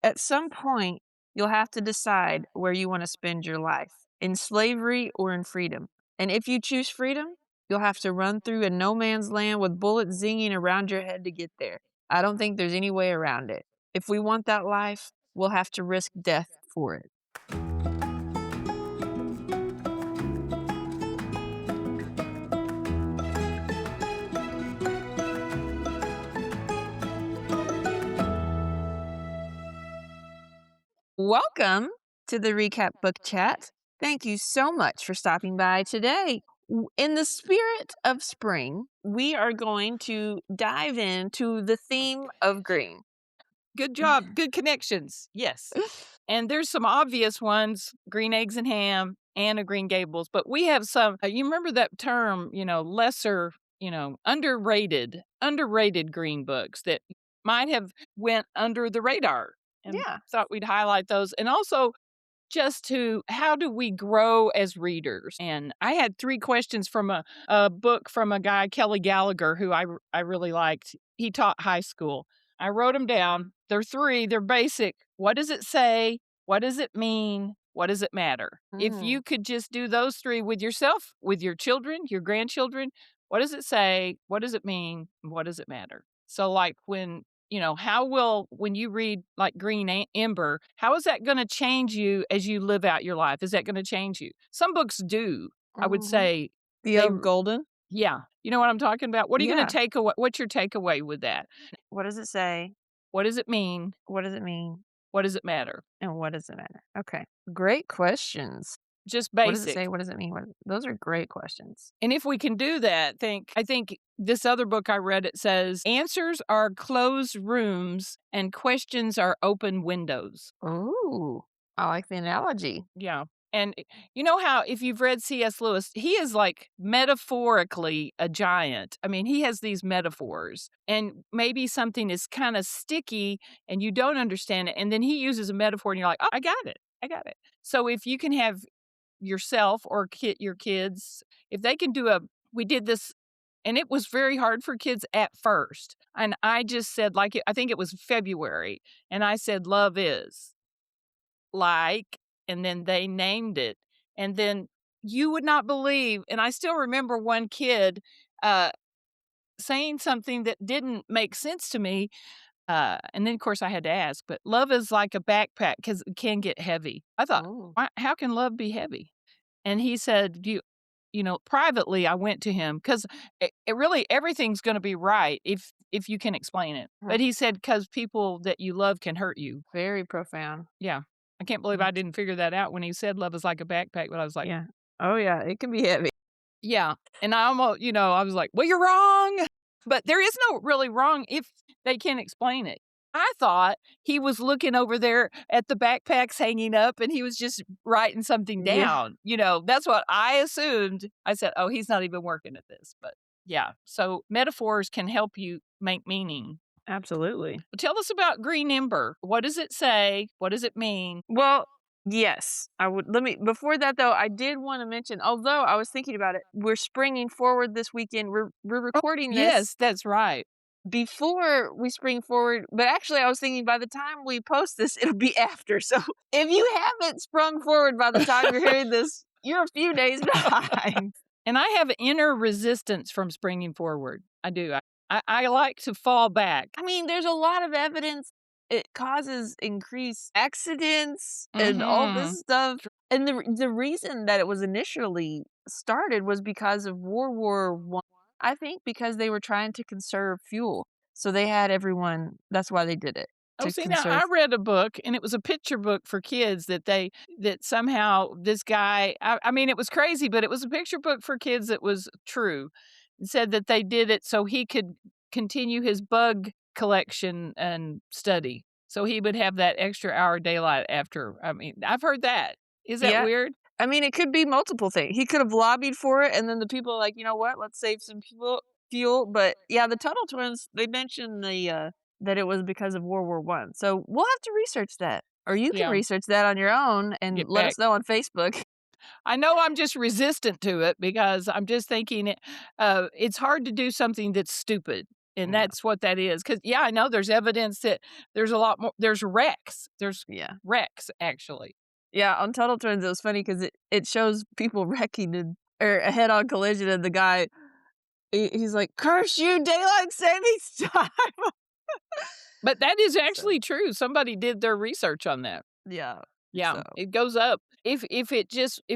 At some point, you'll have to decide where you want to spend your life, in slavery or in freedom. And if you choose freedom, you'll have to run through a no man's land with bullets zinging around your head to get there. I don't think there's any way around it. If we want that life, we'll have to risk death for it. Welcome to the Recap Book Chat. Thank you so much for stopping by today. In the spirit of spring, we are going to dive into the theme of green. Good job. Good connections. Yes. And there's some obvious ones, green eggs and ham and a green Gables, but we have some, you remember that term, lesser, underrated green books that might have went under the radar. And Yeah. thought we'd highlight those. And also just to how do we grow as readers? And I had 3 questions from a book from a guy, Kelly Gallagher, who I really liked. He taught high school. I wrote them down. They're 3. They're basic. What does it say? What does it mean? What does it matter? If you could just do those 3 with yourself, with your children, your grandchildren, what does it say? What does it mean? What does it matter? So like when when you read like Green Ember, how is that going to change you as you live out your life? Is that going to change you? Some books do, I would say. The Oak Golden. Yeah. You know what I'm talking about? What are you going Yeah. to take away? What's your takeaway with that? What does it say? What does it mean? What does it mean? What does it matter? And what does it matter? Okay. Great questions. Just What does it basic. say? What does it mean? Those are great questions. And if we can do that, I think this other book I read, it says answers are closed rooms and questions are open windows. Ooh, I like the analogy. Yeah. And you know how if you've read C.S. Lewis, he is like metaphorically a giant. I mean, he has these metaphors and maybe something is kind of sticky and you don't understand it. And then he uses a metaphor and you're like, oh, I got it. I got it. So if you can have yourself or your kids, if they can we did this and it was very hard for kids at first. And I just said, I think it was February. And I said, love is like, and then they named it. And then you would not believe, and I still remember one kid saying something that didn't make sense to me. And then, of course, I had to ask, but love is like a backpack because it can get heavy. I thought, how can love be heavy? And he said, privately, I went to him because it really, everything's going to be right if you can explain it. But he said, because people that you love can hurt you. Very profound. Yeah. I can't believe I didn't figure that out when he said love is like a backpack, but I was like, yeah. Oh, yeah. It can be heavy. Yeah. And I almost, I was like, well, you're wrong. But there is no really wrong if they can't explain it. I thought he was looking over there at the backpacks hanging up and he was just writing something down. Yeah. That's what I assumed. I said, oh, he's not even working at this. But yeah. So metaphors can help you make meaning. Absolutely. Tell us about Green Ember. What does it say? What does it mean? Well, yes, I would. Before that though, I did want to mention, although I was thinking about it, we're springing forward this weekend. We're recording this. Yes, that's right. Before we spring forward, but actually I was thinking by the time we post this, it'll be after. So if you haven't sprung forward by the time you're hearing this, you're a few days behind. And I have inner resistance from springing forward. I do. I like to fall back. I mean, there's a lot of evidence it causes increased accidents and all this stuff. And the reason that it was initially started was because of World War I. I think because they were trying to conserve fuel. So they had everyone, that's why they did it. Oh, see, now I read a book and it was a picture book for kids that somehow this guy, I mean, it was crazy, but it was a picture book for kids that was true. It said that they did it so he could continue his bug collection and study. So he would have that extra hour daylight after. I mean, I've heard that. Is that weird? I mean, it could be multiple things. He could have lobbied for it, and then the people are like, you know what? Let's save some fuel. But yeah, the Tuttle twins, they mentioned that it was because of World War I. So we'll have to research that. Or you can research that on your own and let us know on Facebook. I know I'm just resistant to it because I'm just thinking it's hard to do something that's stupid. and Yeah, that's what that is. Because yeah, I know there's evidence that there's a lot more there's yeah. wrecks, actually. Yeah, on Tuttle Twins, it was funny 'cause it shows people wrecking and or a head-on collision, and the guy, he's like, "Curse you, daylight savings time!" But that is So, actually true, somebody did their research on that. yeah, Yeah, so it goes up. If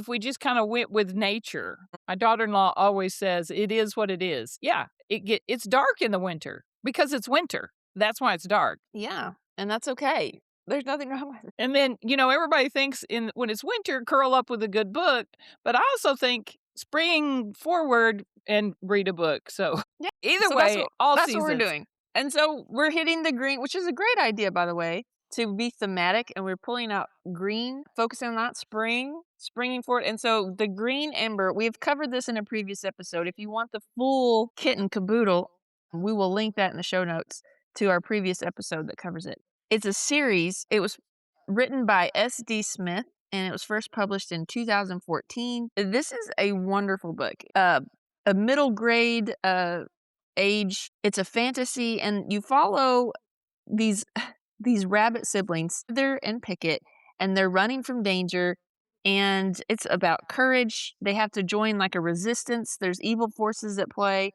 we just kinda went with nature, my daughter-in-law always says, "It is what it is." Yeah, it's dark in the winter because it's winter. That's why it's dark. yeah, and that's okay. There's nothing wrong with it. And then, everybody thinks in when it's winter, curl up with a good book, but I also think spring forward and read a book. So, Yeah, either so way, all that's what we're seasons. doing. And so we're hitting the green, which is a great idea, by the way, to be thematic, and we're pulling out green, focusing on that spring, springing forward. And so the green ember, we've covered this in a previous episode. If you want the full kit and caboodle, we will link that in the show notes to our previous episode that covers it. It's a series. It was written by S.D. Smith, and it was first published in 2014. This is a wonderful book. A middle grade age. It's a fantasy, and you follow these these rabbit siblings, Heather and Pickett, and they're running from danger. And it's about courage. They have to join like a resistance. There's evil forces at play,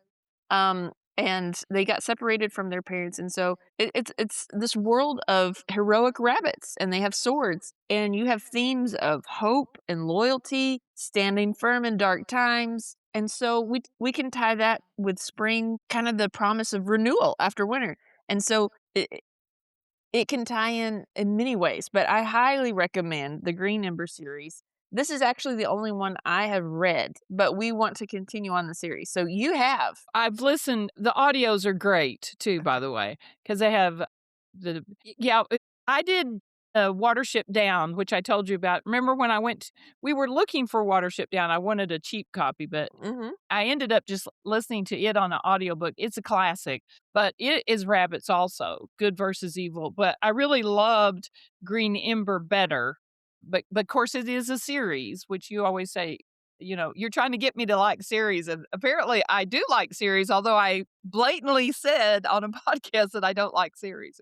and they got separated from their parents, and so it's this world of heroic rabbits, and they have swords, and you have themes of hope and loyalty, standing firm in dark times, and so we can tie that with spring, kind of the promise of renewal after winter, and so it can tie in many ways. But I highly recommend the Green Ember series. This is actually the only one I have read, but we want to continue on the series. So you have. I've listened the audios are great too, by Okay. the way, because they have yeah, I did, Watership Down, which I told you about. Remember when we were looking for Watership Down, I wanted a cheap copy, but Mhm. I ended up just listening to it on an audiobook. It's a classic, but it is rabbits also, good versus evil, but I really loved Green Ember better, but of course it is a series, which you always say, you're trying to get me to like series, and apparently I do like series, although I blatantly said on a podcast that I don't like series,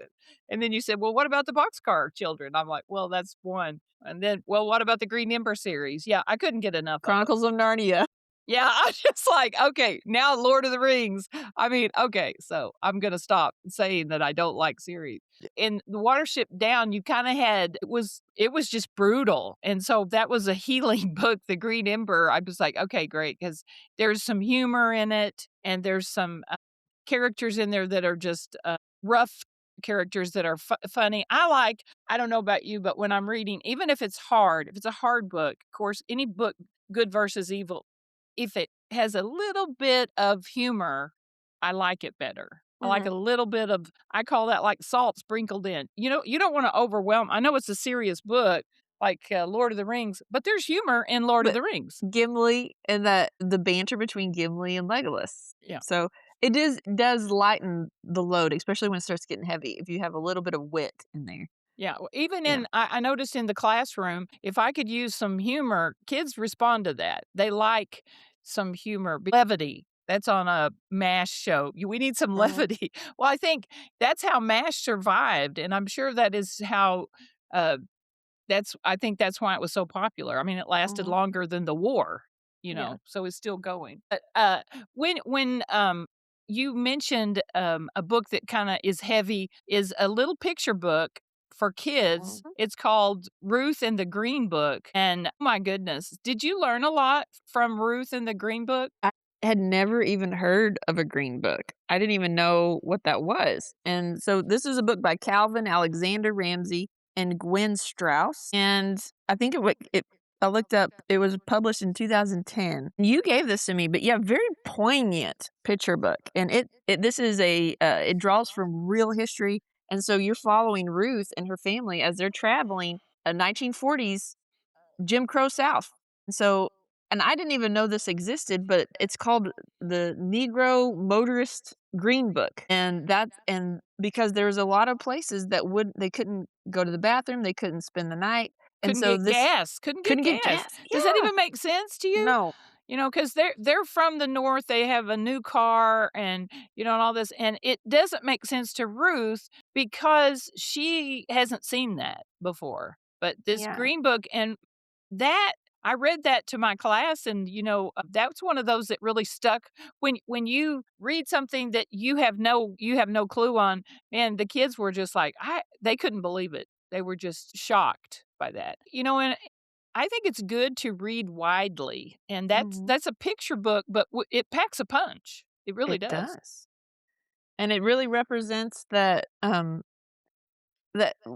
and then you said, "Well, what about the Boxcar Children?" I'm like, "Well, that's one." And then, "Well, what about the Green Ember series?" Yeah, I couldn't get enough of 'em. Chronicles of Narnia. Yeah, I was just like, "Okay, now Lord of the Rings." I mean, okay, so I'm gonna stop saying that I don't like series. In The Watership Down, you kinda had it was just brutal, and so that was a healing book, The Green Ember. I was like, "Okay, great," because there's some humor in it, and there's some, characters in there that are just, rough characters that are funny. I don't know about you, but when I'm reading, even if it's a hard book, of course, any book, good versus evil, if it has a little bit of humor, I like it better. I like a Mhm. little bit of I call that like salt sprinkled in. You don't wanna overwhelm I know it's a serious book, like, Lord of the Rings, but there's humor in Lord of But the Rings. Gimli and the banter between Gimli and Legolas. Yeah. So it does lighten the load, especially when it starts getting heavy, if you have a little bit of wit in there. Yeah, well, even Yeah. I noticed in the classroom, if I could use some humor, kids respond to that. They like some humor, levity. That's on a MASH show. We need some Mhm. levity. Well, I think that's how MASH survived, and I'm sure that is how, uh, I think that's why it was so popular. I mean, it lasted Mhm. longer than the war, Yeah. so it's still going. But, you mentioned, a book that kinda is heavy, is a little picture book for kids. Mhm. It's called Ruth and the Green Book, and, oh my goodness, did you learn a lot from Ruth and the Green Book? I had never even heard of a green book. I didn't even know what that was. And so this is a book by Calvin Alexander Ramsey and Gwen Strauss. And I think I looked up, it was published in 2010. You gave this to me, but yeah, very poignant picture book. And this is it draws from real history. And so you're following Ruth and her family as they're traveling a 1940s Jim Crow South. So and I didn't even know this existed, but it's called the Negro Motorist Green Book. And because there's a lot of places that they couldn't go to the bathroom, they couldn't spend the night. And Couldn't so get this gas, couldn't get couldn't get gas. gas. Does that Yeah. even make sense to you? No. You know, because they're from the North, they have a new car and, and all this, and it doesn't make sense to Ruth because she hasn't seen that before. But this Yeah. Green Book and that I read that to my class and, that's one of those that really stuck when you read something that you have no clue on, man, the kids were just like, they couldn't believe it. They were just shocked by that. And I think it's good to read widely, and that's Mhm. that's a picture book, but it packs a punch. It really It does. does. And it really represents that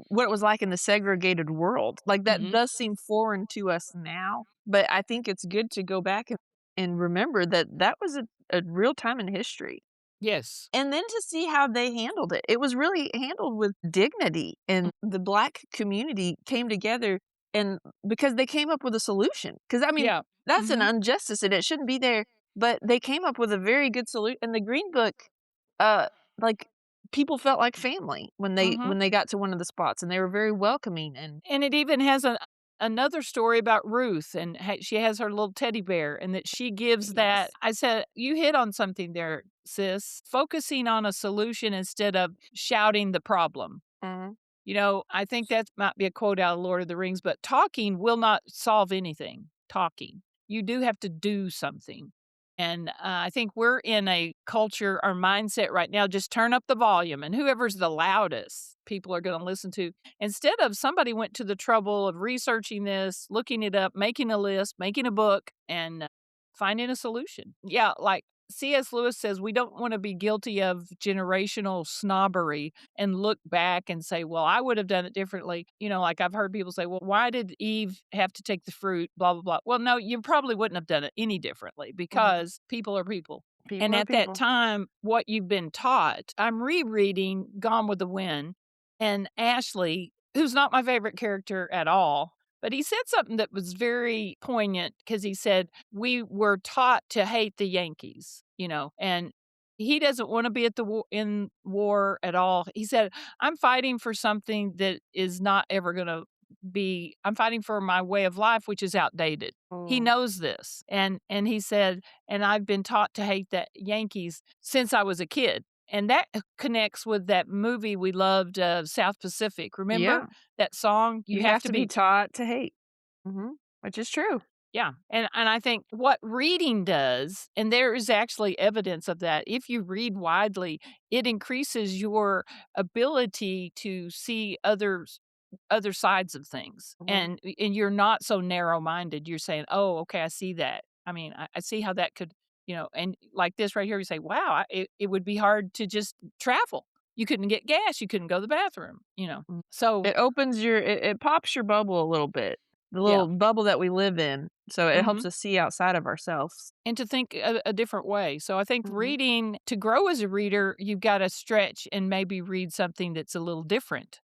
what it was like in the segregated world. Like, that Mhm. does seem foreign to us now, but I think it's good to go back and remember that that was a real time in history. Yes. And then to see how they handled it. It was really handled with dignity, and the Black community came together and because they came up with a solution. Because I mean, Yeah. that's an Mhm. injustice, and it shouldn't be there, but they came up with a very good solution. And the Green Book, uh, like, people felt like family Mhm. when they got to one of the spots, and they were very welcoming and And it even has another story about Ruth, and she has her little teddy bear, and that she gives that. yes. I said, "You hit on something there, sis. Focusing on a solution instead of shouting the problem." Mhm. I think that might be a quote out of Lord of the Rings, but talking will not solve anything. Talking. You do have to do something. And I think we're in a culture, our mindset right now, just turn up the volume and whoever's the loudest, people are going to listen to. Instead of somebody went to the trouble of researching this, looking it up, making a list, making a book, and finding a solution. Yeah, like C.S. Lewis says, we don't want to be guilty of generational snobbery and look back and say, well, I would have done it differently. Like I've heard people say, well, why did Eve have to take the fruit? Blah, blah, blah. Well, no, you probably wouldn't have done it any differently Mhm. because people are people. People And are at that people. time, what you've been taught, I'm rereading Gone with the Wind, and Ashley, who's not my favorite character at all, but he said something that was very poignant because he said, we were taught to hate the Yankees, and he doesn't want to be at the in war at all. He said, I'm fighting for something that is not ever going to be, I'm fighting for my way of life, which is outdated. He Mm. knows this. And he said, and I've been taught to hate the Yankees since I was a kid. And that connects with that movie we loved, South Pacific. Remember Yeah. that song? You You have have to to be be. taught to hate. Which is true. Yeah, and I think what reading does, and there is actually evidence of that, if you read widely, it increases your ability to see other sides of things, Mhm. and you're not so narrow-minded. You're saying, "Oh, okay, I see that. I mean, I see how that could," and like this right here, you say, "Wow, it would be hard to just travel. You couldn't get gas, you couldn't go to the bathroom." Mm. So, It opens it pops your bubble a little bit, the yeah. little bubble that we live in, so it helps Mhm. us see outside of ourselves. And to think a different way. So I think Mhm. reading to grow as a reader, you've gotta stretch and maybe read something that's a little different,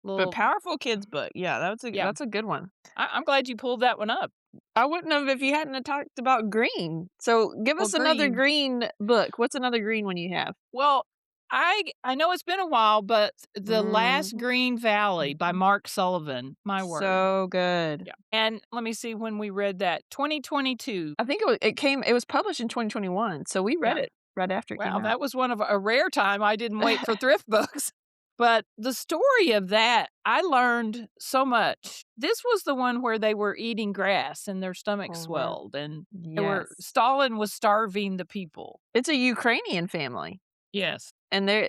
But little. Powerful Kids book, yeah, Yeah. that's a good one. I'm glad you pulled that one up. I wouldn't have if you hadn't have talked about green. So, give Well, us another green. green book. What's another green one you have? Well, I know it's been a while, but The Last Mhm. Green Valley by Mhm. Mark Sullivan, my word. So good. Yeah. And let me see when we read that, 2022. I think it was published in 2021, so we read Yeah. it right after it came Wow, out. that was one of a rare time I didn't wait for thrift books. But the story of that, I learned so much. This was the one where they were eating grass and their stomachs Mhm. swelled and Yes. Stalin was starving the people. It's a Ukrainian family. Yes. And they're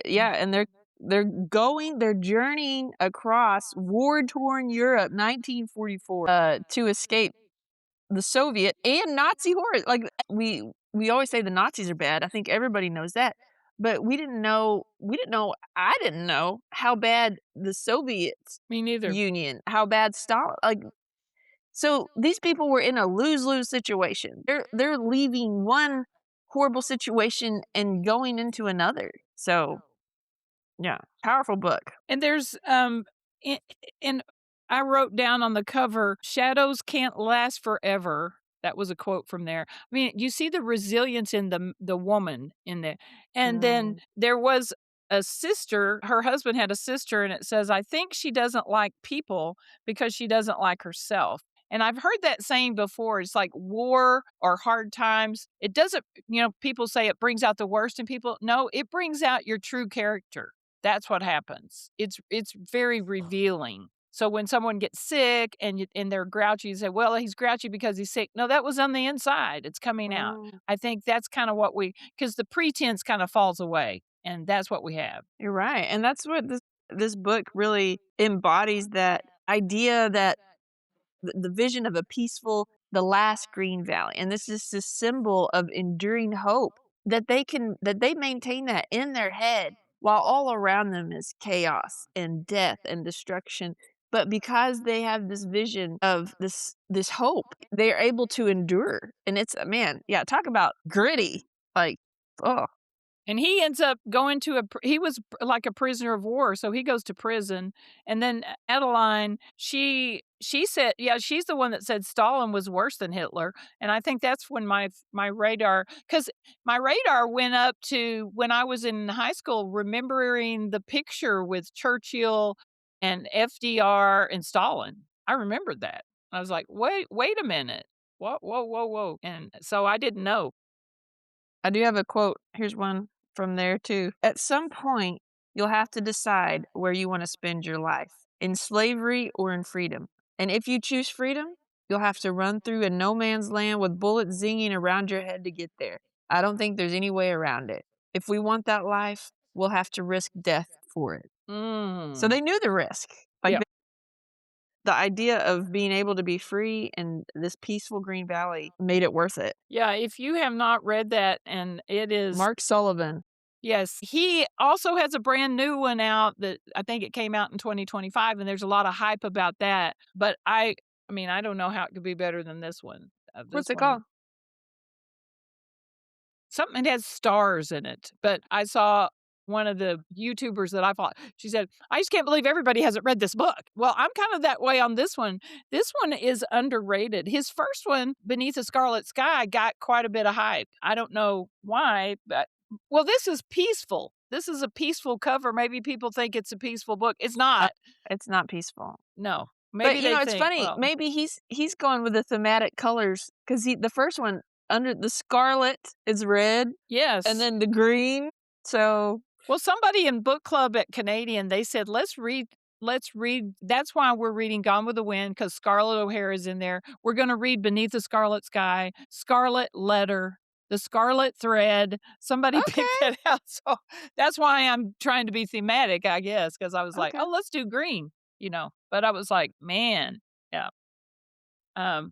journeying across war-torn Europe, 1944, to escape the Soviet and Nazi horror. Like, we always say the Nazis are bad. I think everybody knows that. But I didn't know how bad the Soviet Me neither. Union, how bad Stalin, like, so these people were in a lose-lose situation. They're leaving one horrible situation and going into another. So, yeah, powerful book. And there's a- and I wrote down on the cover, shadows can't last forever. That was a quote from there. I mean, you see the resilience in the woman in there. And then Mm, there was a sister, her husband had a sister, and it says, I think she doesn't like people because she doesn't like herself. And I've heard that saying before. It's like war or hard times. It doesn't, people say it brings out the worst in people. No, it brings out your true character. That's what happens. It's very revealing. So when someone gets sick and they're grouchy, you say, "Well, he's grouchy because he's sick." No, that was on the inside. It's coming out. Mm, I think that's kind of what because the pretense kind of falls away, and that's what we have. you're right, and that's what this book really embodies, that idea, that the vision of a peaceful, the last green valley, and this is this symbol of enduring hope, that they maintain that in their head while all around them is chaos and death and destruction. But because they have this vision of this hope, they're able to endure. And it's, man, yeah, talk about gritty. Like, oh, And he ends up going to he was like a prisoner of war, so he goes to prison. And then Adeline, she said, yeah, she's the one that said Stalin was worse than Hitler. And I think that's when my radar, because my radar went up to when I was in high school, remembering the picture with Churchill and FDR and Stalin. I remembered that. I was like, wait a minute. Whoa. And so I didn't know. I do have a quote. Here's one from there too. At some point, you'll have to decide where you want to spend your life, in slavery or in freedom. And if you choose freedom, you'll have to run through a no man's land with bullets zinging around your head to get there. I don't think there's any way around it. If we want that life, we'll have to risk death for it. So Mm. they knew the risk. Like, Yeah. the idea of being able to be free in this peaceful green valley made it worth it. Yeah, if you have not read that, and it is, Mark Sullivan. yes, he also has a brand new one out that I think it came out in 2025, and there's a lot of hype about that, but I mean, I don't know how it could be better than this one. This What's it one called? Something that has stars in it, but I saw one of the YouTubers that I follow, she said, "I just can't believe everybody hasn't read this book." Well, I'm kind of that way on this one. This one is underrated. His first one, Beneath a Scarlet Sky, got quite a bit of hype. I don't know why, but well, this is peaceful. This is a peaceful cover. Maybe people think it's a peaceful book. It's Uh, not. it's not peaceful. No. But, Maybe you they know, it's think, funny, well, maybe he's going with the thematic colors, 'cause the first one, under the scarlet is red, and yes. then the green, so Well, somebody in book club at Canadian, they said, let's read. That's why we're reading Gone with the Wind, because Scarlett O'Hara is in there. We're gonna read Beneath the Scarlet Sky, Scarlet Letter, The Scarlet Thread. Somebody picked okay, that out. So that's why I'm trying to be thematic, I guess, because I was like, okay. oh, let's do green, But I was like, man, yeah.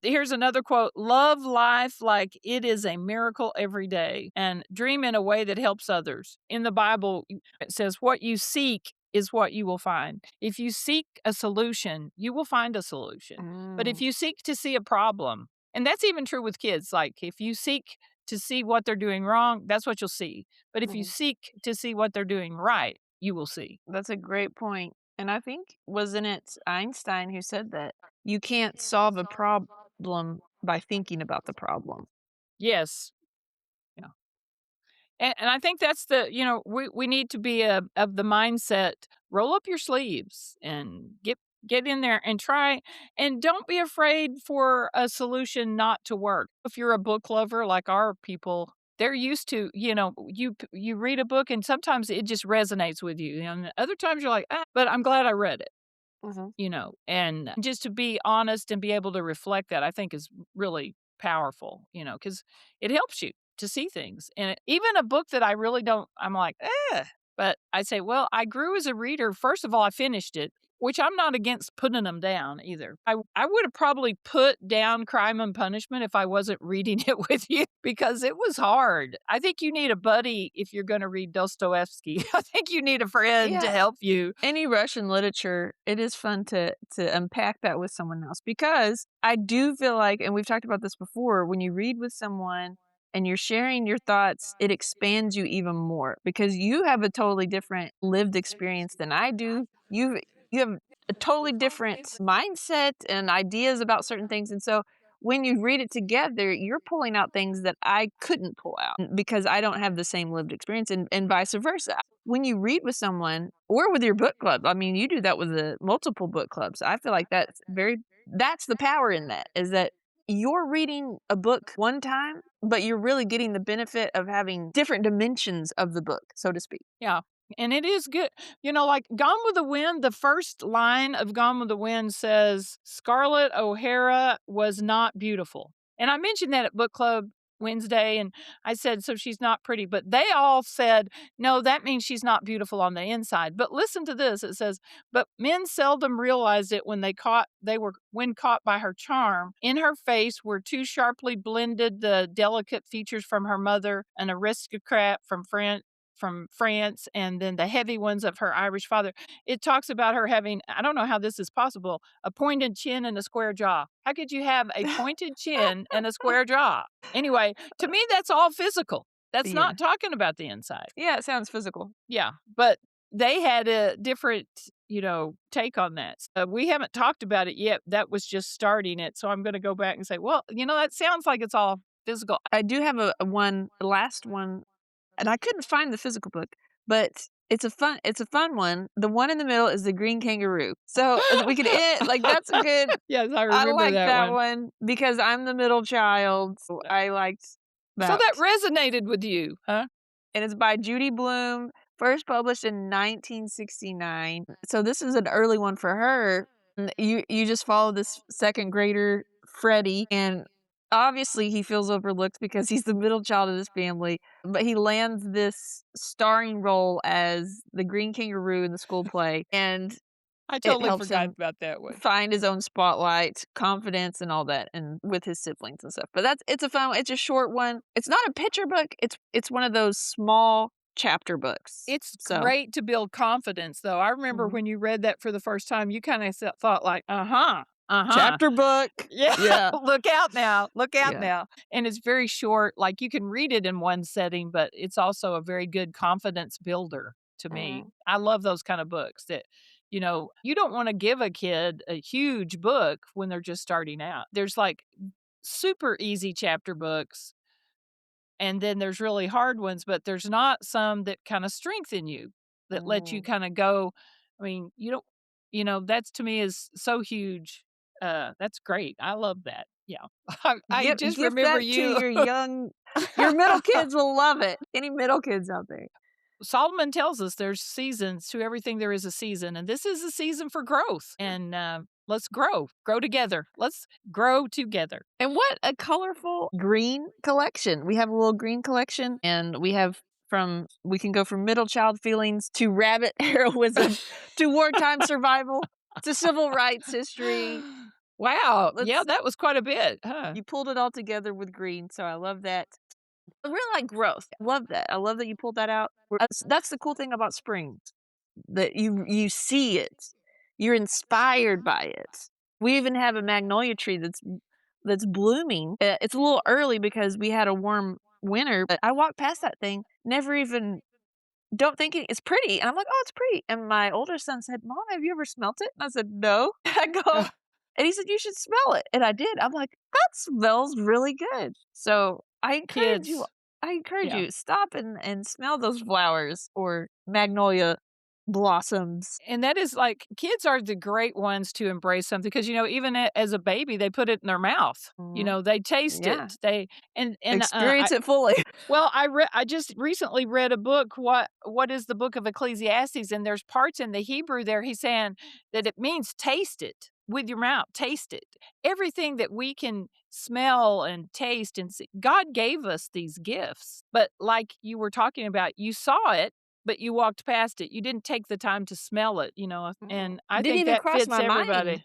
Here's another quote: "Love life like it is a miracle every day, and dream in a way that helps others." In the Bible, it says, "What you seek is what you will find." If you seek a solution, you will find a solution. But if Mm, you seek to see a problem, and that's even true with kids, like if you seek to see what they're doing wrong, that's what you'll see. But if you mhm. seek to see what they're doing right, you will see. That's a great point, and I think, wasn't it Einstein who said that you can't solve a problem by thinking about the problem? Yes. Yeah. And I think that's we need to be of the mindset, roll up your sleeves and get in there and try, and don't be afraid for a solution not to work. If you're a book lover like our people, they're used to, you read a book and sometimes it just resonates with you. And other times you're like, but I'm glad I read it. Mhm, And just to be honest and be able to reflect that, I think is really powerful, because it helps you to see things. And even a book that I really don't, I'm like, but I say, well, I grew as a reader. First of all, I finished it, which I'm not against putting them down either. I would have probably put down Crime and Punishment if I wasn't reading it with you because it was hard. I think you need a buddy if you're going to read Dostoevsky. I think you need a friend to yeah. help you. Any Russian literature, it is fun to unpack that with someone else, because I do feel like, and we've talked about this before, when you read with someone and you're sharing your thoughts, it expands you even more because you have a totally different lived experience than I do. You have a totally different mindset and ideas about certain things, and so when you read it together, you're pulling out things that I couldn't pull out because I don't have the same lived experience, and vice versa. when you read with someone or with your book club, I mean, you do that with the multiple book clubs. I feel like that's the power in that, is that you're reading a book one time, but you're really getting the benefit of having different dimensions of the book, so to speak. Yeah, and it is good. Like Gone with the Wind, the first line of Gone with the Wind says, "Scarlett O'Hara was not beautiful." And I mentioned that at book club Wednesday, and I said, "So she's not pretty." But they all said, "No, that means she's not beautiful on the inside." But listen to this. It says, "But men seldom realized it when caught by her charm. In her face were too sharply blended the delicate features from her mother, an aristocrat from France, and then the heavy ones of her Irish father." It talks about her having, I don't know how this is possible, a pointed chin and a square jaw. How could you have a pointed chin and a square jaw? Anyway, to me, that's all physical. That's Yeah. not talking about the inside. Yeah, it sounds physical. Yeah, but they had a different, take on that. We haven't talked about it yet. That was just starting it. So I'm going to go back and say, well, that sounds like it's all physical. I do have a last one, and I couldn't find the physical book, but it's a fun one. The one in the middle is The Green Kangaroo. So, we could end like, that's a good. Yes, I I remember like that that one. one because I'm the middle child, so I liked So that. that resonated with you, huh? And it's by Judy Blume, first published in 1969. So this is an early one for her. And you just follow this second grader, Freddie, and obviously he feels overlooked because he's the middle child of this family, but he lands this starring role as the green kangaroo in the school play, and I it totally helps forgot him about that one. find his own spotlight, confidence, and all that, and with his siblings and stuff. But it's a fun one. It's a short one. It's not a picture book. It's one of those small chapter books. It's So great to build confidence, though. I remember mhm. when you read that for the first time, you kinda thought like, "Uh-huh, uh-huh." Chapter book. Yeah, Yeah, look out yeah. now, and it's very short, like, you can read it in one setting, but it's also a very good confidence builder to me. Mhm. I love those kind of books that, you don't wanna give a kid a huge book when they're just starting out. There's, like, super easy chapter books, and then there's really hard ones, but there's not some that kinda strengthen you, that let you Mm. kinda go. I mean, you don't that's to me is so huge. That's great. I love that. Yeah. I just Gift remember that to you. your middle kids will love it. Any middle kids out there. Solomon tells us there's seasons, to everything there is a season, and this is a season for growth, and, let's grow together. Let's grow together. And what a colorful green collection. We have a little green collection, and we can go from middle child feelings to rabbit heroism to wartime survival to civil rights history. Wow. Yeah, Let's that was quite a bit, huh? You pulled it all together with green, so I love that. I really like growth. I love that. I love that you pulled that out. That's the cool thing about spring, that you see it. You're inspired by it. We even have a magnolia tree that's blooming. It's a little early because we had a warm winter, but I walked past that thing, never even don't think it's pretty, and I'm like, "Oh, it's pretty," and my older son said, "Mom, have you ever smelt it?" And I said, "No." I go Ugh, and he said, "You should smell it," and I did. I'm like, "That smells really good." So, kids. I encourage Yeah. you, stop and smell those flowers or magnolia blossoms. And that is like, kids are the great ones to embrace something because, even as a baby, they put it in their mouth. Mhm. They taste Yeah. it. I Experience it fully. well, I just recently read a book. What is the book of Ecclesiastes? And there's parts in the Hebrew there. He's saying that it means taste it with your mouth. Taste it. Everything that we can smell and taste and see. God gave us these gifts, but like you were talking about, you saw it, but you walked past it. You didn't take the time to smell it. Mm. And I Didn't think even that cross fits my everybody. mind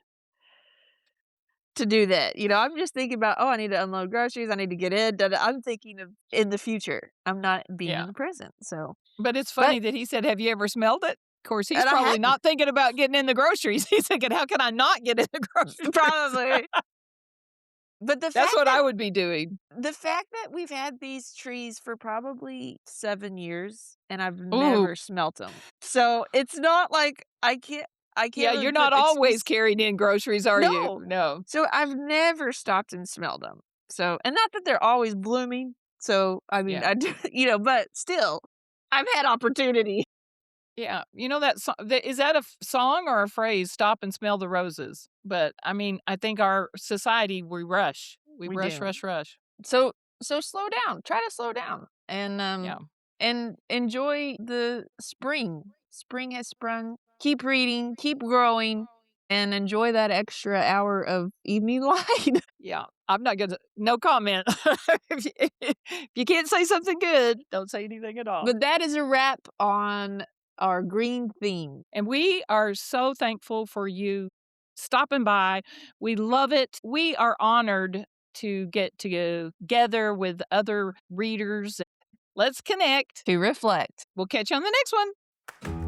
to do that, I'm just thinking about, "Oh, I need to unload groceries, I need to get in, da da." I'm thinking of in the future. I'm not being Yeah. in the present, so But it's but funny that he said, "Have you ever smelled it?" Of course, he's and I probably hadn't. not thinking about getting in the groceries. He's thinking, "How can I not get in the groceries?" Probably. But That's what I would be doing. the fact that we've had these trees for probably 7 years and I've Ooh, never smelt them, so it's not like I can't yeah, really you're put not always excuse. carrying in groceries, are you? No. No. So I've never stopped and smelled them. So and not that they're always blooming, so, I mean, Yeah. I do but still, I've had opportunity. Yeah, you know that is that a song or a phrase, "Stop and smell the roses"? But, I mean, I think our society, we rush. We We rush, do. rush, rush. So slow down. Try to slow down Yeah, and enjoy the spring. Spring has sprung. Keep reading, keep growing, and enjoy that extra hour of evening light. yeah. I'm not gonna no comment. If you can't say something good, don't say anything at all. But that is a wrap on our green theme. And we are so thankful for you stopping by. We love it. We are honored to get together with other readers. Let's connect. To reflect. We'll catch you on the next one.